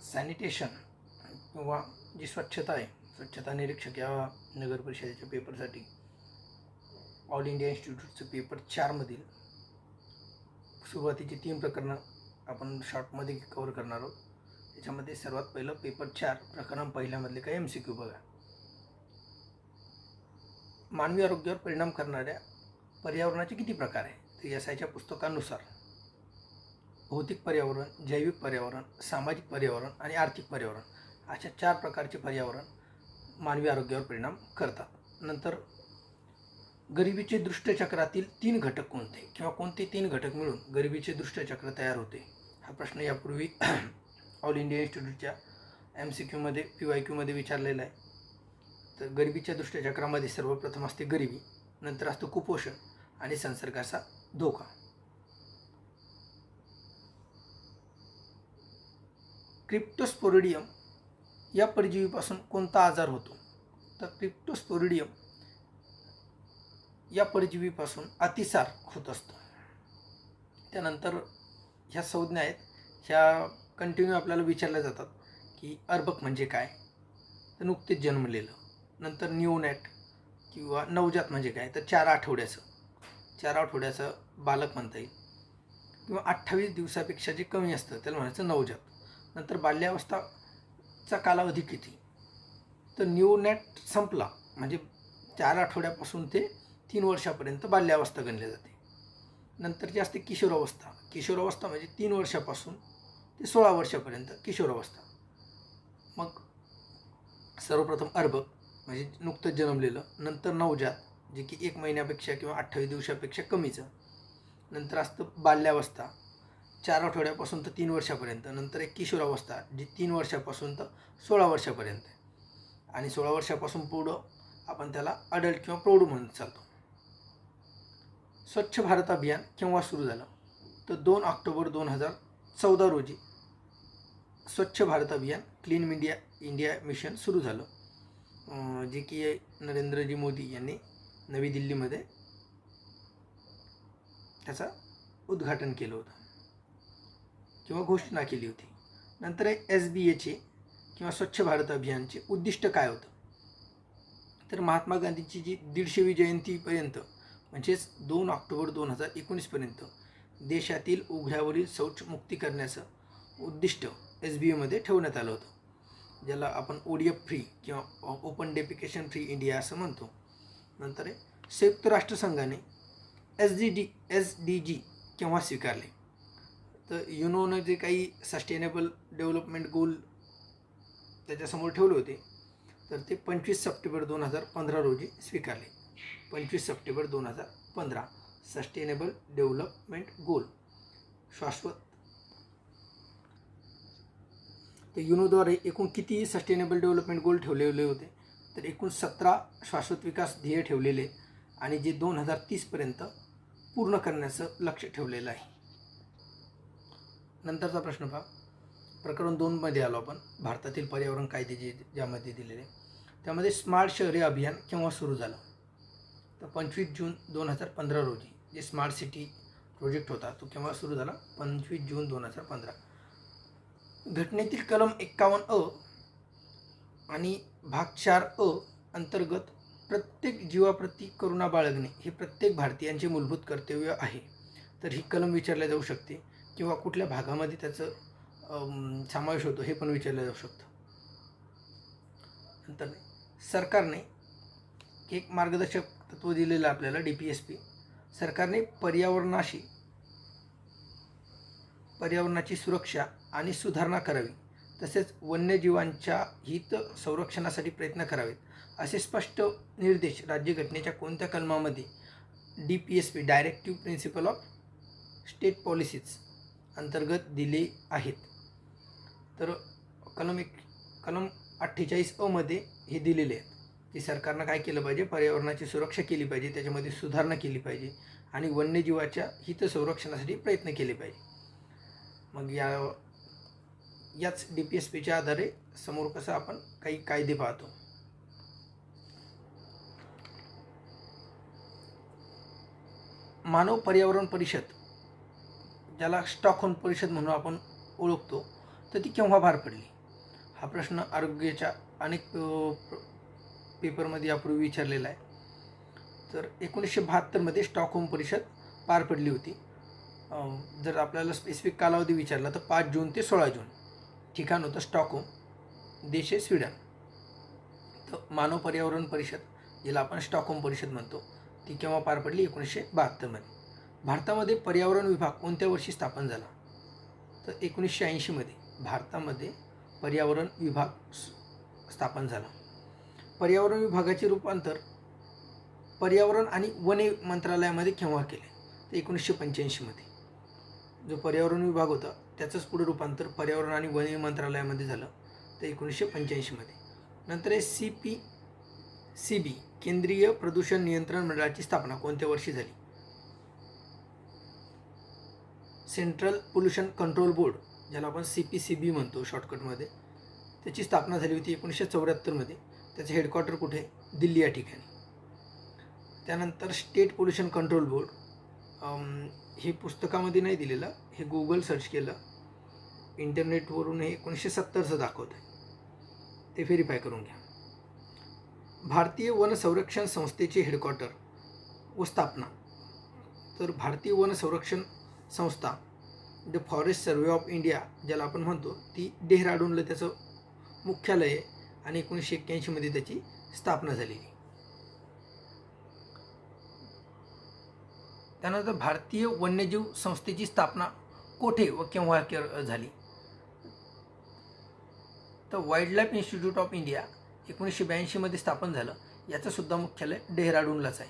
Sanitation किंवा जी स्वच्छता आहे, स्वच्छता निरीक्षक या नगर परिषदेच्या पेपरसाठी ऑल इंडिया इन्स्टिट्यूटचं पेपर 4मधील सुरुवातीची 3 प्रकरणं आपण शॉर्टमध्ये कव्हर करणार आहोत. त्याच्यामध्ये सर्वात पहिलं पेपर 4 प्रकरण पहिल्यामधले काही MCQ बघा. मानवी आरोग्यावर परिणाम करणाऱ्या पर्यावरणाचे किती प्रकार आहे? तर SIच्या पुस्तकानुसार भौतिक पर्यावरण, जैविक पर्यावरण, सामाजिक पर्यावरण आणि आर्थिक पर्यावरण अशा 4 प्रकारचे पर्यावरण मानवी आरोग्यावर परिणाम करतात. नंतर गरिबीचे दृष्टचक्रातील 3 घटक कोणते किंवा कोणते 3 घटक मिळून गरिबीचे दृष्टचक्र तयार होते? हा प्रश्न यापूर्वी ऑल इंडिया इन्स्टिट्यूटच्या MCQमध्ये PYQमध्ये विचारलेला आहे. तर गरिबीच्या दृष्टचक्रामध्ये सर्वप्रथम असते गरिबी, नंतर असतं कुपोषण आणि संसर्गाचा धोका. क्रिप्टोस्पोरिडियम या परजीवीपासून कोणता आजार होतो? तर क्रिप्टोस्पोरिडियम या परजीवीपासून अतिसार होत असतो. त्यानंतर ह्या संज्ञा आहेत, ह्या कंटिन्यू आपल्याला विचारल्या जातात की अर्भक म्हणजे काय, तर नुकतेच जन्मलेलं. नंतर न्यूनॅट किंवा नवजात म्हणजे काय, तर 4 आठवड्याचं बालक म्हणता येईल, किंवा 28 दिवसापेक्षा जे कमी असतं त्याला म्हणायचं नवजात. नंतर बाल्यावस्थाचा कालावधी किती, तर न्यूनॅट संपला म्हणजे 4 आठवड्यापासून ते 3 वर्षापर्यंत बाल्यावस्था गणली जाते. नंतरची असते किशोरावस्था म्हणजे 3 वर्षापासून ते 16 वर्षापर्यंत किशोरावस्था. मग सर्वप्रथम अर्भक म्हणजे नुकतंच जन्मलेलं, नंतर नवजात जे की 1 महिन्यापेक्षा किंवा 28 दिवसापेक्षा कमीचं. नंतर असतं बाल्यावस्था 4 आठवड्यापासून तर 3 वर्षापर्यंत. नंतर एक किशोरावस्था जी 3 वर्षापासून तर 16 वर्षापर्यंत आहे. आणि 16 वर्षापासून पुढं आपण त्याला अडल्ट किंवा प्रौढ म्हणत चालतो. स्वच्छ भारत अभियान केव्हा सुरू झालं? तर 2 ऑक्टोबर 2014 रोजी स्वच्छ भारत अभियान क्लीन इंडिया मिशन सुरू झालं, जे की नरेंद्रजी मोदी यांनी नवी दिल्लीमध्ये त्याचं उद्घाटन केलं होतं किंवा घोषणा केली होती. नंतर SBAचे किंवा स्वच्छ भारत अभियानचे उद्दिष्ट काय होतं? तर महात्मा गांधींची जी 150वी जयंतीपर्यंत म्हणजेच 2 ऑक्टोबर 2019पर्यंत देशातील उघड्यावरील शौचमुक्ती करण्याचं उद्दिष्ट SBAमध्ये ठेवण्यात आलं होतं, ज्याला आपण ODF फ्री किंवा ओपन डेफिकेशन फ्री इंडिया असं म्हणतो. नंतर संयुक्त राष्ट्रसंघाने SDG केव्हा स्वीकारले? तर युनोनं जे काही सस्टेनेबल डेव्हलपमेंट गोल त्याच्यासमोर ठेवले होते, तर ते 25 सप्टेंबर 2015 रोजी स्वीकारले. 25 सप्टेंबर 2015 सस्टेनेबल डेव्हलपमेंट गोल शाश्वत. तर युनोद्वारे एकूण किती सस्टेनेबल डेव्हलपमेंट गोल ठेवलेले होते? तर एकूण 17 शाश्वत विकास ध्येय ठेवलेले आणि जे 2030पर्यंत पूर्ण करण्याचं लक्ष ठेवलेलं आहे. नंतरचा प्रश्न पहा. प्रकरण 2मध्ये आलो आपण. भारतातील पर्यावरण कायदे ज्यामध्ये दिलेले, त्यामध्ये स्मार्ट शहरे अभियान केव्हा सुरू झालं? तर 25 जून 2015 रोजी जे स्मार्ट सिटी प्रोजेक्ट होता तो केव्हा सुरू झाला? 25 जून 2015. घटनेतील कलम 51A आणि भाग 4A अंतर्गत प्रत्येक जीवाप्रती करुणा बाळगणे हे प्रत्येक भारतीयांचे मूलभूत कर्तव्य आहे. तर ही कलम विचारल्या जाऊ शकते किंवा कुठल्या भागामध्ये त्याचं समावेश होतो हे पण विचारलं जाऊ शकतं. नंतर सरकारने एक मार्गदर्शक तत्त्व दिलेलं आपल्याला DPSP. सरकारने पर्यावरणाची सुरक्षा आणि सुधारणा करावी, तसेच वन्यजीवांच्या हित संरक्षणासाठी प्रयत्न करावेत असे स्पष्ट निर्देश राज्यघटनेच्या कोणत्या कलमामध्ये DPSP directive principle of state policies अंतर्गत दिले आहेत? तर कलम 48A मध्ये हे दिलेले आहेत की सरकारनं काय केलं पाहिजे? पर्यावरणाची सुरक्षा केली पाहिजे, त्याच्यामध्ये सुधारणा केली पाहिजे आणि वन्यजीवाच्या हित संरक्षणासाठी प्रयत्न केले पाहिजे. मग याच DPSPच्या आधारे समोर कसं आपण काही कायदे पाहतो. मानव पर्यावरण परिषद, ज्याला स्टॉकहोम परिषद म्हणून आपण ओळखतो, तर ती केव्हा पार पडली? हा प्रश्न आरोग्याच्या अनेक पेपरमध्ये यापूर्वी विचारलेला आहे. तर 1972मध्ये स्टॉकहोम परिषद पार पडली होती. जर आपल्याला स्पेसिफिक कालावधी विचारला तर 5 जून ते 16 जून. ठिकाण होतं स्टॉकहोम, देश आहे स्वीडन. तर मानव पर्यावरण परिषद, जिला आपण स्टॉकहोम परिषद म्हणतो, ती केव्हा पार पडली? 1972मध्ये. भारतामध्ये पर्यावरण विभाग कोणत्या वर्षी स्थापन झाला? तर 1980मध्ये भारतामध्ये पर्यावरण विभाग स्थापन झाला. पर्यावरण विभागाचे रूपांतर पर्यावरण आणि वने मंत्रालयामध्ये केव्हा केले? तर 1985मध्ये. जो पर्यावरण विभाग होता त्याचंच पुढे रूपांतर पर्यावरण आणि वने मंत्रालयामध्ये झालं, तर 1985मध्ये. नंतर आहे CPCB, केंद्रीय प्रदूषण नियंत्रण मंडळाची स्थापना कोणत्या वर्षी झाली? सेंट्रल पोल्युशन कंट्रोल बोर्ड, ज्याला आपण CPCB म्हणतो शॉर्टकटमध्ये, त्याची स्थापना झाली होती 1974मध्ये. त्याचं हेडक्वार्टर कुठे? दिल्ली या ठिकाणी. त्यानंतर स्टेट पोल्युशन कंट्रोल बोर्ड, हे पुस्तकामध्ये नाही दिलेलं, हे गुगल सर्च केलं इंटरनेटवरून, हे 1970चं दाखवत आहे, ते व्हेरीफाय करून घ्या. भारतीय वन संरक्षण संस्थेचे हेडक्वार्टर व स्थापना, तर भारतीय वन संरक्षण संस्था, the forest survey of India ज्याला आपण म्हणतो, ती डेहराडूनला त्याचं मुख्यालय आहे आणि 1981मध्ये त्याची स्थापना झालेली. त्यानंतर भारतीय वन्यजीव संस्थेची स्थापना कोठे व केव्हा झाली? तर wild life institute of India 1982मध्ये स्थापन झालं. याचं सुद्धा मुख्यालय डेहराडूनलाच आहे.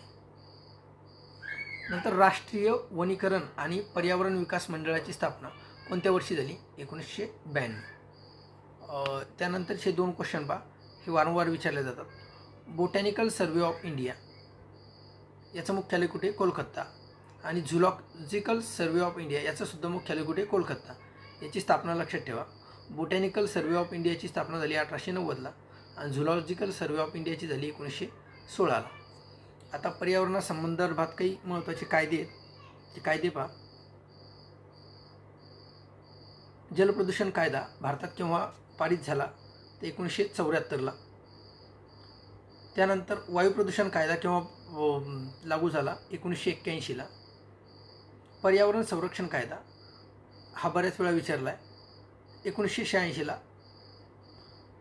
नंतर राष्ट्रीय वनीकरण आणि पर्यावरण विकास मंडळाची स्थापना कोणत्या वर्षी झाली? 1992. त्यानंतरचे 2 क्वेश्चन पहा, हे वारंवार विचारले जातात. बोटॅनिकल सर्वे ऑफ इंडिया याचं मुख्यालय कुठे? कोलकाता. आणि झुलॉजिकल सर्वे ऑफ इंडिया याचं सुद्धा मुख्यालय कुठे? कोलकाता. याची स्थापना लक्षात ठेवा. बोटॅनिकल सर्वे ऑफ इंडियाची स्थापना झाली 1890ला आणि झुलॉजिकल सर्वे ऑफ इंडियाची झाली 1916ला. आता पर्यावरणासंदर्भात काही महत्त्वाचे कायदे आहेत, ते कायदे पहा. जलप्रदूषण कायदा भारतात केव्हा पारित झाला? तर 1974ला. त्यानंतर वायू प्रदूषण कायदा केव्हा लागू झाला? 1981ला. पर्यावरण संरक्षण कायदा हा बऱ्याच वेळा विचारला आहे, 1986ला.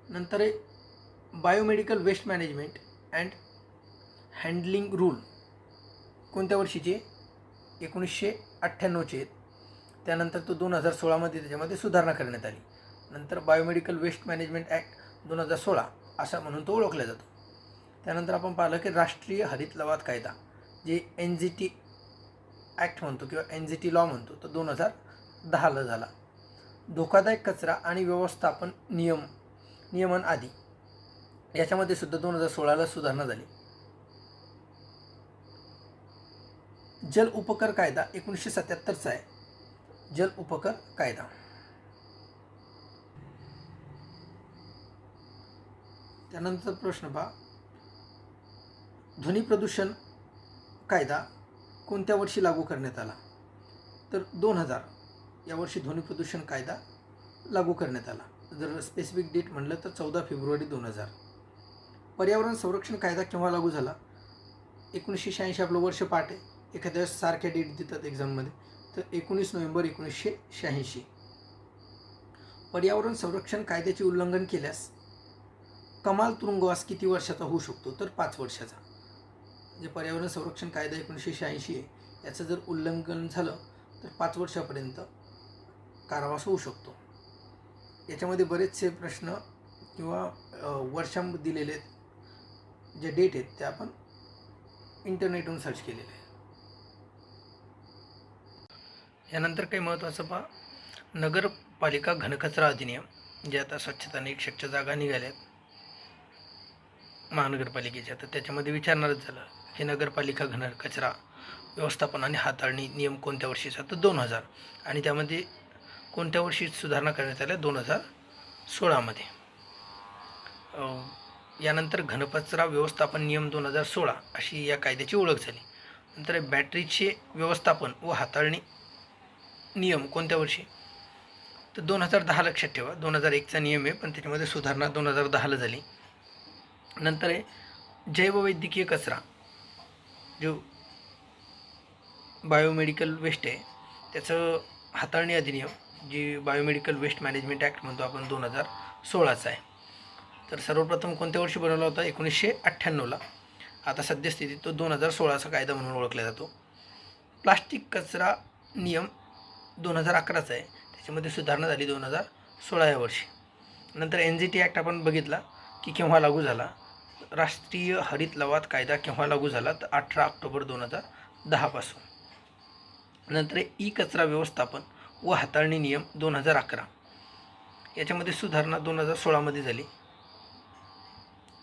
नंतर आहे biomedical waste management and handling rule, कोणत्या वर्षीचे? 1998चे. त्यानंतर तो 2016मध्ये त्याच्यामध्ये सुधारणा करण्यात आली. नंतर बायोमेडिकल वेस्ट मॅनेजमेंट ॲक्ट 2016 असा म्हणून तो ओळखला जातो. त्यानंतर आपण पाहिलं की राष्ट्रीय हरित लवाद कायदा, जे NGT ॲक्ट म्हणतो किंवा NGT लॉ म्हणतो, तो 2010ला झाला. धोकादायक कचरा आणि व्यवस्थापन नियमन आदी याच्यामध्ये सुद्धा 2016ला सुधारणा झाली. जल उपकर कायदा 1977चा आहे, जल उपकर कायदा. त्यानंतर प्रश्न पहा, ध्वनी प्रदूषण कायदा कोणत्या वर्षी लागू करण्यात आला? तर 2000 या वर्षी ध्वनी प्रदूषण कायदा लागू करण्यात आला. जर स्पेसिफिक डेट म्हणलं तर 14 फेब्रुवारी 2000. पर्यावरण संरक्षण कायदा केव्हा लागू झाला? 1986 आपलं वर्ष पाठ आहे, एखाद्या वेळेस सारख्या डेट देतात एक्झाममध्ये, तर 19 नोव्हेंबर 1986. पर्यावरण संरक्षण कायद्याचे उल्लंघन केल्यास कमाल तुरुंगवास किती वर्षाचा होऊ शकतो? तर 5 वर्षाचा. जे पर्यावरण संरक्षण कायदा 1986 आहे, याचं जर उल्लंघन झालं तर 5 वर्षापर्यंत कारावास होऊ शकतो. याच्यामध्ये बरेचसे प्रश्न किंवा वर्षांमध्ये दिलेले जे डेट आहेत ते आपण इंटरनेटवरून सर्च केलेले आहे. यानंतर काही महत्त्वाचं पहा, नगरपालिका घनकचरा अधिनियम, जे आता स्वच्छता निरीक्षकच्या जागा निघाल्या महानगरपालिकेच्या, तर त्याच्यामध्ये विचारणारच झालं हे नगरपालिका घनकचरा व्यवस्थापन आणि हाताळणी नियम कोणत्या वर्षीचा? तर 2000. आणि त्यामध्ये कोणत्या वर्षी सुधारणा करण्यात आल्या? 2016मध्ये. यानंतर घनकचरा व्यवस्थापन नियम 2016 अशी या कायद्याची ओळख झाली. नंतर बॅटरीचे व्यवस्थापन व हाताळणी नियम कोणत्या वर्षी? तर 2010 लक्षात ठेवा. 2001चा नियम आहे, पण त्याच्यामध्ये सुधारणा 2010ला झाली. नंतर आहे जैववैद्यकीय कचरा, जो बायोमेडिकल वेस्ट आहे त्याचं हाताळणी अधिनियम, जी बायोमेडिकल वेस्ट मॅनेजमेंट ॲक्ट म्हणतो आपण, 2016चा आहे. तर सर्वप्रथम कोणत्या वर्षी बनवला होता? 1998ला. आता सद्यस्थितीत तो 2016चा कायदा म्हणून ओळखला जातो. प्लास्टिक कचरा नियम 2011चा आहे, त्याच्यामध्ये सुधारणा झाली 2016 या वर्षी. नंतर NGT ॲक्ट आपण बघितला की केव्हा लागू झाला. राष्ट्रीय हरित लवाद कायदा केव्हा लागू झाला? तर 18 ऑक्टोबर 2010पासून. नंतर ई कचरा व्यवस्थापन व हाताळणी नियम 2011, याच्यामध्ये सुधारणा 2016मध्ये झाली.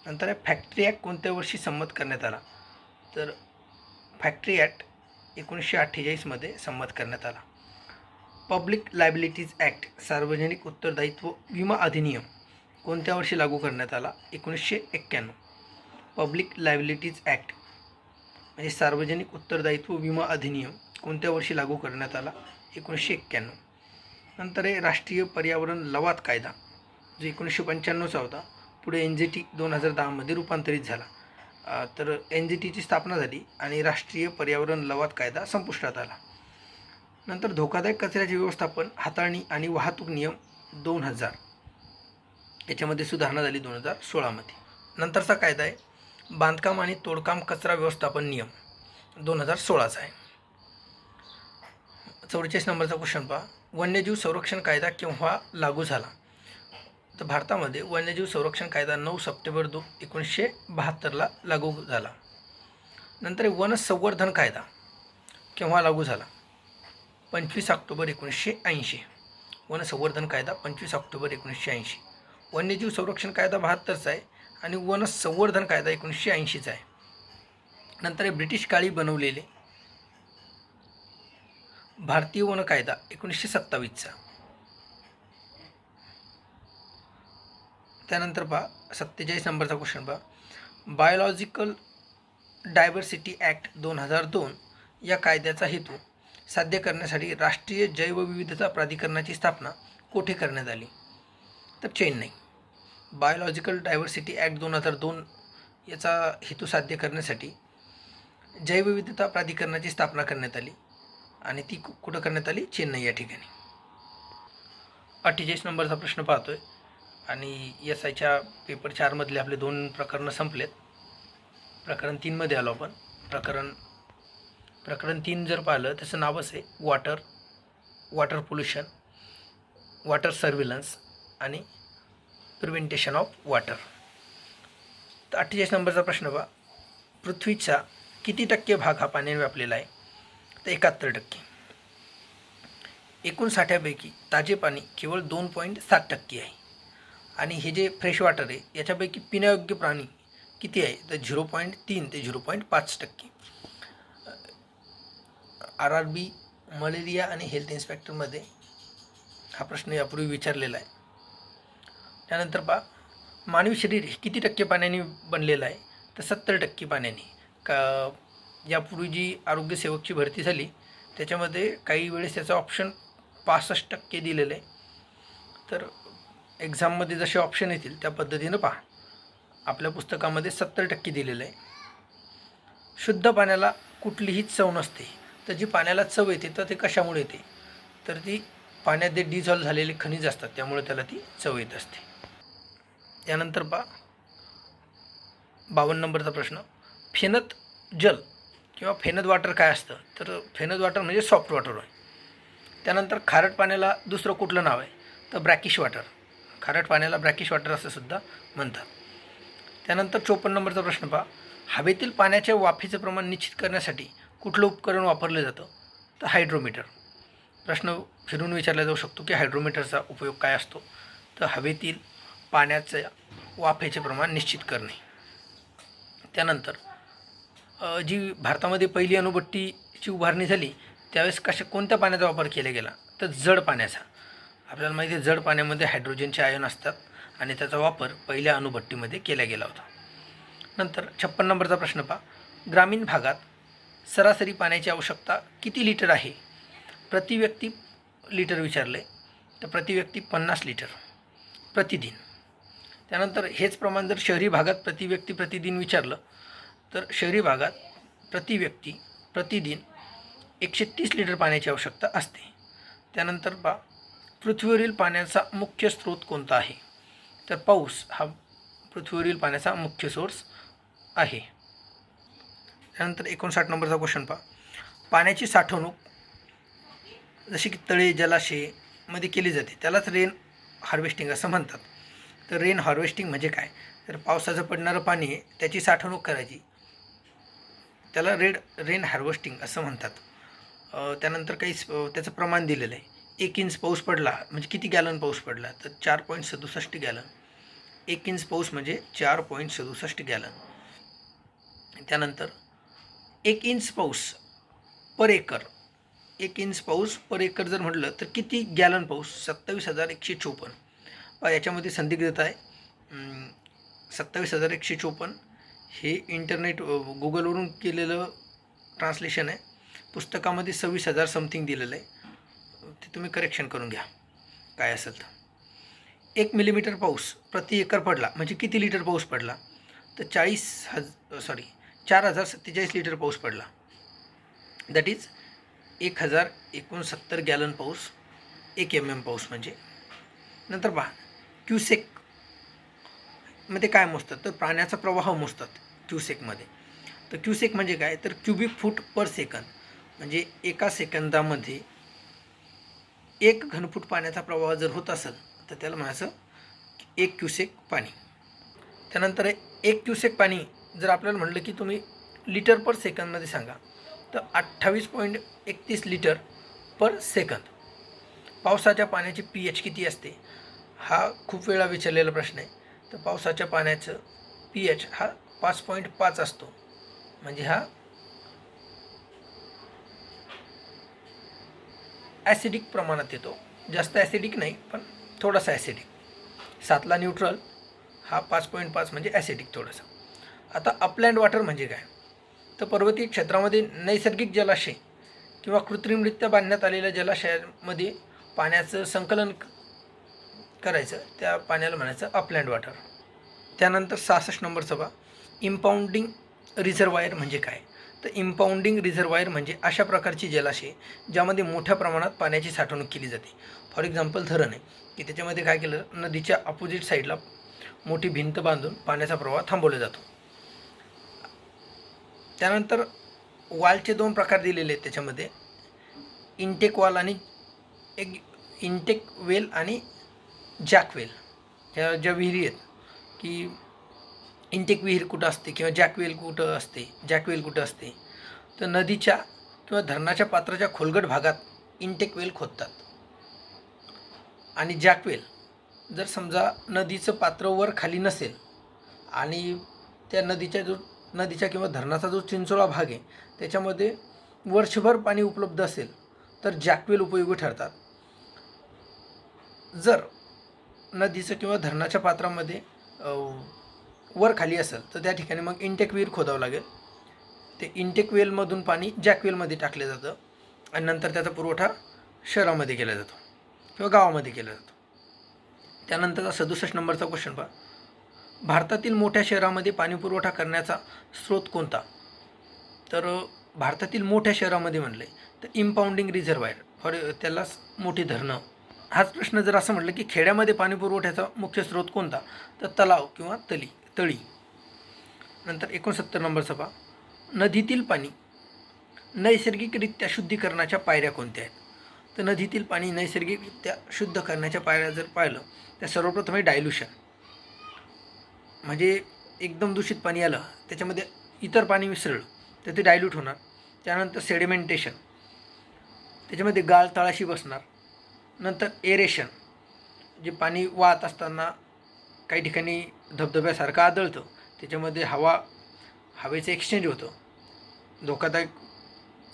नंतर फॅक्टरी ॲक्ट कोणत्या वर्षी संमत करण्यात आला? तर फॅक्टरी ॲक्ट 1948मध्ये संमत करण्यात आला. पब्लिक लायबिलिटीज ॲक्ट, सार्वजनिक उत्तरदायित्व विमा अधिनियम कोणत्या वर्षी लागू करण्यात आला? 1991. पब्लिक लायबिलिटीज ॲक्ट म्हणजे सार्वजनिक उत्तरदायित्व विमा अधिनियम कोणत्या वर्षी लागू करण्यात आला? 1991. नंतर आहे राष्ट्रीय पर्यावरण लवाद कायदा, जो 1995चा होता. पुढे NGT 2010मध्ये रूपांतरित झाला. तर NGTची स्थापना झाली आणि राष्ट्रीय पर्यावरण लवाद कायदा संपुष्टात आला. नंतर धोकादायक कचऱ्याचे व्यवस्थापन, हाताळणी आणि वाहतूक नियम 2000, याच्यामध्ये सुधारणा झाली 2016मध्ये. नंतरचा कायदा आहे बांधकाम आणि तोडकाम कचरा व्यवस्थापन नियम, 2016चा आहे. 44 नंबरचा क्वेश्चन पहा. वन्यजीव संरक्षण कायदा केव्हा लागू झाला? तर भारतामध्ये वन्यजीव संरक्षण कायदा 9 सप्टेंबर 1972ला लागू झाला. नंतर वन संवर्धन कायदा केव्हा लागू झाला? 25 ऑक्टोबर 1980. वन संवर्धन कायदा 25 ऑक्टोबर 1980. वन्यजीव संरक्षण कायदा 72चा आहे आणि वन संवर्धन कायदा 1980चा आहे. नंतर ब्रिटिश काळी बनवलेले भारतीय वन कायदा 1927चा. त्यानंतर पहा 47 नंबरचा क्वेश्चन पहा. बायोलॉजिकल डायव्हर्सिटी ॲक्ट 2002 या कायद्याचा हेतू साध्य करण्यासाठी राष्ट्रीय जैवविविधता प्राधिकरणाची स्थापना कोठे करण्यात आली? तर चेन्नई. बायोलॉजिकल डायव्हर्सिटी ॲक्ट 2002 याचा हेतू साध्य करण्यासाठी जैवविविधता प्राधिकरणाची स्थापना करण्यात आली आणि ती कुठं करण्यात आली? चेन्नई या ठिकाणी. 48 नंबरचा प्रश्न पाहतोय आणि SIच्या पेपर 4मधले आपले 2 प्रकरणं संपलेत. प्रकरण 3मध्ये आलो आपण. प्रकरण 3 जर पाहिलं त्याचं नावच आहे वॉटर पोल्युशन, वॉटर सर्व्हिलन्स आणि प्रिव्हेंटेशन ऑफ वॉटर. तर 48 नंबरचा प्रश्न पहा. पृथ्वीचा किती टक्के भाग हा पाण्याने व्यापलेला आहे? तर 71%. एकूण साठ्यापैकी ताजे पाणी केवळ 2.7% आहे आणि हे जे फ्रेश वॉटर आहे याच्यापैकी पिण्यायोग्य पाणी किती आहे? तर 0.3 ते 0.5%. RRB मलेरिया आणि हेल्थ इन्स्पेक्टरमध्ये हा प्रश्न यापूर्वी विचारलेला आहे. त्यानंतर पहा मानवी शरीर किती टक्के पाण्याने बनलेलं आहे? तर 70% पाण्याने. यापूर्वी जी आरोग्यसेवकची भरती झाली त्याच्यामध्ये काही वेळेस त्याचं ऑप्शन 65% दिलेलं आहे. तर एक्झाममध्ये जसे ऑप्शन येतील त्या पद्धतीनं पहा. आपल्या पुस्तकामध्ये 70% दिलेलं आहे. शुद्ध पाण्याला कुठलीही चव नसते. तर जी पाण्याला चव येते तर ते कशामुळे येते? तर ती पाण्यात जे डिझॉल्व झालेले खनिज असतात त्यामुळे त्याला ती चव येत असते. त्यानंतर पहा 52 नंबरचा प्रश्न. फेनत जल किंवा फेनत वॉटर काय असतं? तर फेनत वॉटर म्हणजे सॉफ्ट वॉटर आहे. त्यानंतर खारट पाण्याला दुसरं कुठलं नाव आहे? तर ब्रॅकिश वॉटर. खारट पाण्याला ब्रॅकिश वॉटर असं सुद्धा म्हणतात. त्यानंतर 54 नंबरचा प्रश्न पहा. हवेतील पाण्याच्या वाफेचं प्रमाण निश्चित करण्यासाठी कुठलं उपकरण वापरलं जातं? तर हायड्रोमीटर. प्रश्न फिरून विचारला जाऊ शकतो की हायड्रोमीटरचा उपयोग काय असतो? तर हवेतील पाण्याच्या वाफेचे प्रमाण निश्चित करणे. त्यानंतर जी भारतामध्ये पहिली अणुभट्टीची उभारणी झाली त्यावेळेस कोणत्या पाण्याचा वापर केला गेला? तर जड पाण्याचा. आपल्याला माहिती आहे जड पाण्यामध्ये हायड्रोजनचे आयन असतात आणि त्याचा वापर पहिल्या अणुभट्टीमध्ये केला गेला होता. नंतर 56 नंबरचा प्रश्न पहा. ग्रामीण भागात सरासरी पाण्याची आवश्यकता किती लिटर आहे? प्रति व्यक्ती लिटर विचारले. तर प्रति व्यक्ती 50 लिटर प्रतिदिन. त्यानंतर हेच प्रमाण जर शहरी भागात प्रति व्यक्ती प्रतिदिन विचारलं तर शहरी भागात प्रति व्यक्ती प्रतिदिन 130 लिटर पाण्याची आवश्यकता असते. त्यानंतर पृथ्वीवरील पाण्याचा मुख्य स्रोत कोणता आहे? तर पाऊस हा पृथ्वीवरील पाण्याचा मुख्य सोर्स आहे. त्यानंतर 59 नंबरचा क्वेश्चन पाण्याची साठवणूक जशी की तळे जलाशयमध्ये केली जाते त्यालाच रेन हार्वेस्टिंग असं म्हणतात. तर रेन हार्वेस्टिंग म्हणजे काय? तर पावसाचं पडणारं पाणी आहे त्याची साठवणूक करायची, त्याला रेन हार्वेस्टिंग असं म्हणतात. त्यानंतर काही त्याचं प्रमाण दिलेलं आहे. 1 इंच पाऊस पडला म्हणजे किती गॅलन पाऊस पडला? तर 4.67 गॅलन. 1 इंच पाऊस म्हणजे 4.67 गॅलन. त्यानंतर 1 इंच पाऊस पर एकर, 1 इंच पाऊस पर एकर जर म्हटलं तर किती गॅलन पाऊस? 27,154. याच्यामध्ये संदिग्धता आहे. 27,154 हे इंटरनेट गुगलवरून केलेलं ट्रान्सलेशन आहे. पुस्तकामध्ये 26,000 समथिंग दिलेलं आहे, ते तुम्ही करेक्शन करून घ्या काय असेल तर. 1 मिलीमीटर पाऊस प्रति एकर पडला म्हणजे किती लिटर पाऊस पडला? तर 4,047 लिटर पाऊस पडला. दॅट इज 1,069 गॅलन पाऊस 1 mm पाऊस म्हणजे. नंतर क्युसेक मध्ये काय मोजतात? तर पाण्याचा प्रवाह मोजतात क्युसेकमध्ये. तर क्युसेक म्हणजे काय? तर क्युबिक फूट पर सेकंद, म्हणजे एका सेकंदामध्ये 1 घनफूट पाण्याचा प्रवाह जर होत असेल तर त्याला म्हणायचं 1 क्युसेक पाणी. त्यानंतर 1 क्युसेक पाणी जर आपल्याला म्हटलं की तुम्ही लिटर पर सेकंदमध्ये सांगा तर 28.31 लिटर पर सेकंद. पावसाच्या पाण्याची pH किती असते? हा खूप वेळा विचारलेला प्रश्न आहे. तर पावसाच्या पाण्याचं pH हा 5.5 असतो, म्हणजे हा ॲसिडिक प्रमाणात येतो. जास्त ॲसिडिक नाही पण थोडासा ॲसिडिक. 7ला न्यूट्रल, हा 5.5 म्हणजे ॲसिडिक थोडंसं. आता अपलँड वॉटर म्हणजे काय? तर पर्वतीय क्षेत्रामध्ये नैसर्गिक जलाशय किंवा कृत्रिमरित्या बांधण्यात आलेल्या जलाशयामध्ये पाण्याचं संकलन करायचं, त्या पाण्याला म्हणायचं अपलँड वॉटर. त्यानंतर 66 नंबरचा इम्पाऊंडिंग रिझर्वायर म्हणजे काय? तर इम्पाऊंडिंग रिझर्वायर म्हणजे अशा प्रकारची जलाशय ज्यामध्ये मोठ्या प्रमाणात पाण्याची साठवणूक केली जाते. फॉर एक्झाम्पल धरण आहे की त्याच्यामध्ये काय केलं, नदीच्या अपोजिट साईडला मोठी भिंत बांधून पाण्याचा प्रवाह थांबवला जातो. त्यानंतर वालचे 2 प्रकार दिलेले आहेत त्याच्यामध्ये, इनटेक वाल आणि एक इनटेक वेल आणि जॅकवेल. ह्या ज्या विहिरी आहेत की इनटेक विहीर कुठं असते किंवा जॅकवेल कुठं असते? तर नदीच्या किंवा धरणाच्या पात्राच्या खोलगट भागात इनटेक वेल खोदतात. आणि जॅकवेल जर समजा नदीचं पात्र वर खाली नसेल आणि त्या नदीच्या किंवा धरणाचा जो चिंचोळा भाग आहे त्याच्यामध्ये वर्षभर पाणी उपलब्ध असेल तर जॅकवेल उपयोगी ठरतात. जर नदीचं किंवा धरणाच्या पात्रामध्ये वर खाली असेल तर त्या ठिकाणी मग इनटेक विहीर खोदावं लागेल. ते इनटेक वेलमधून पाणी जॅकवेलमध्ये टाकलं जातं आणि नंतर त्याचा पुरवठा शहरामध्ये केला जातो किंवा गावामध्ये केला जातो. त्यानंतरचा 67 नंबरचा क्वेश्चन भारतातील मोठ्या शहरामध्ये पाणी पुरवठा करण्याचा स्रोत कोणता? तर भारतातील मोठ्या शहरामध्ये म्हणले तर इम्पाऊंडिंग रिझर्वायर, त्यालाच मोठी धरणं. हाच प्रश्न जर असं म्हटलं की खेड्यामध्ये पाणी पुरवठ्याचा मुख्य स्रोत कोणता? तर तलाव किंवा तळी. नंतर 69 नंबरचा नदीतील पाणी नैसर्गिकरित्या शुद्धीकरणाच्या पायऱ्या कोणत्या आहेत? तर नदीतील पाणी नैसर्गिकरित्या शुद्ध करण्याच्या पायऱ्या जर पाहिलं तर सर्वप्रथम आहे डायल्युशन, म्हणजे एकदम दूषित पाणी आलं त्याच्यामध्ये इतर पाणी मिसळलं तर ते डायल्यूट होणार. त्यानंतर सेडिमेंटेशन, त्याच्यामध्ये गाळ तळाशी बसणार. नंतर एरेशन, जे पाणी वाहत असताना काही ठिकाणी धबधब्यासारखं आढळतं, त्याच्यामध्ये हवेचं एक्सचेंज होतं, धोकादायक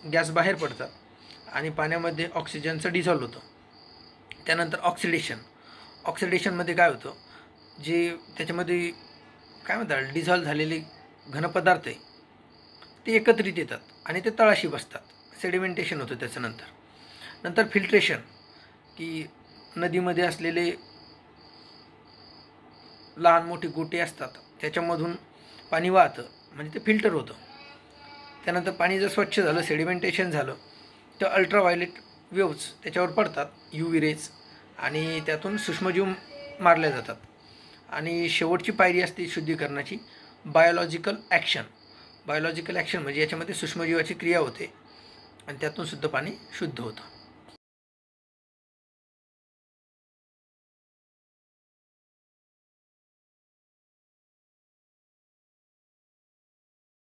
गॅस बाहेर पडतात आणि पाण्यामध्ये ऑक्सिजनचं डिझॉल्व होतं. त्यानंतर ऑक्सिडेशनमध्ये काय होतं, जे त्याच्यामध्ये काय म्हणतात डिझॉल्व झालेले घनपदार्थ आहे ते एकत्रित येतात आणि ते तळाशी बसतात, सेडिमेंटेशन होतं त्याच्यानंतर. नंतर फिल्ट्रेशन, की नदीमध्ये असलेले लहान मोठे गोटे असतात त्याच्यामधून पाणी वाहतं, म्हणजे ते फिल्टर होतं. त्यानंतर पाणी जर स्वच्छ झालं, सेडिमेंटेशन झालं, तर अल्ट्राव्हायलेट वेव्ज त्याच्यावर पडतात, UV रेज, आणि त्यातून सूक्ष्मजीव मारले जातात. आणि शेवटची पायरी असते शुद्धीकरणाची, बायोलॉजिकल ॲक्शन. बायोलॉजिकल ॲक्शन म्हणजे याच्यामध्ये सूक्ष्मजीवाची क्रिया होते आणि त्यातून शुद्ध पाणी शुद्ध होतं.